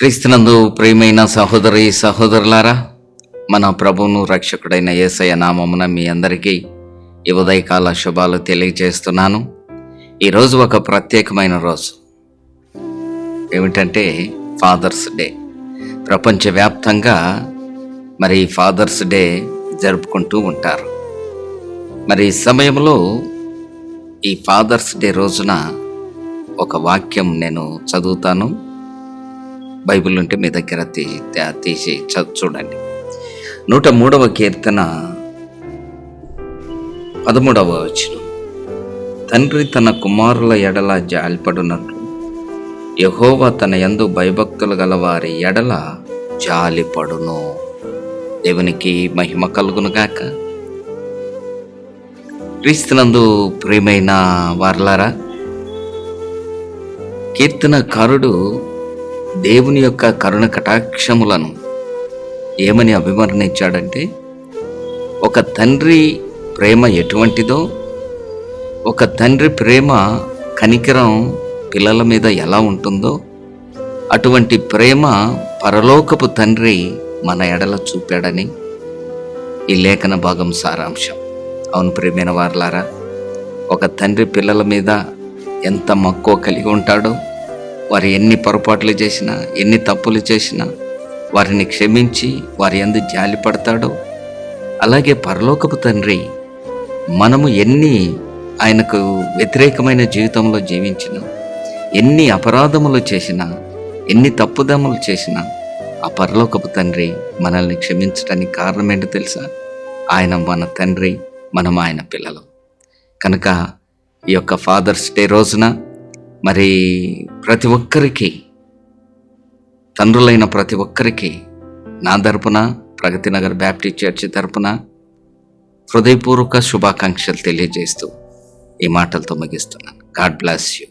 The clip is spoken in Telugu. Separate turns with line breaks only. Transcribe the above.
క్రీస్తునందు ప్రియమైన సహోదరి సహోదరులారా, మన ప్రభువును రక్షకుడైన యేసయ్య నామమున మీ అందరికీ ఈ ఉదయకాల శుభాలు తెలియజేస్తున్నాను. ఈరోజు ఒక ప్రత్యేకమైన రోజు. ఏమిటంటే ఫాదర్స్ డే. ప్రపంచవ్యాప్తంగా మరి ఫాదర్స్ డే జరుపుకుంటూ ఉంటారు. మరి ఈ సమయంలో ఈ ఫాదర్స్ డే రోజున ఒక వాక్యం నేను చదువుతాను. బైబిల్ ఉంటే మీ దగ్గర తీసి చూడండి. 103వ కీర్తన 13వ వచనం. తండ్రి తన కుమారుల ఎడల జాలిపడునట్లు యెహోవా తన యందు భయభక్తులు గల వారి ఎడల జాలిపడును. దేవునికి మహిమ కలుగును గాక. క్రీస్తునందు ప్రియమైన వారలారా, కీర్తనకారుడు దేవుని యొక్క కరుణ కటాక్షములను ఏమని అభివర్ణించాడంటే, ఒక తండ్రి ప్రేమ ఎటువంటిదో, ఒక తండ్రి ప్రేమ కనికరం పిల్లల మీద ఎలా ఉంటుందో, అటువంటి ప్రేమ పరలోకపు తండ్రి మన ఎడల చూపాడని ఈ లేఖన భాగం సారాంశం. అవును ప్రియమైన వారలారా, ఒక తండ్రి పిల్లల మీద ఎంత మక్కువ కలిగి ఉంటాడో, వారు ఎన్ని పొరపాట్లు చేసినా, ఎన్ని తప్పులు చేసినా వారిని క్షమించి వారి యందు జాలి పడతాడో, అలాగే పరలోకపు తండ్రి మనము ఎన్ని ఆయనకు వ్యతిరేకమైన జీవితంలో జీవించినా, ఎన్ని అపరాధములు చేసినా, ఎన్ని తప్పుదములు చేసినా, ఆ పరలోకపు తండ్రి మనల్ని క్షమించడానికి కారణం ఏంటో తెలుసా? ఆయన మన తండ్రి, మనం ఆయన పిల్లలు. కనుక ఈ యొక్క ఫాదర్స్ డే రోజున మరి ప్రతి ఒక్కరికి, తండ్రులైన ప్రతి ఒక్కరికి నా తరపున, ప్రగతి నగర్ బ్యాప్టిస్ట్ చర్చి తరపున హృదయపూర్వక శుభాకాంక్షలు తెలియజేస్తూ ఈ మాటలతో ముగిస్తున్నాను. God bless you.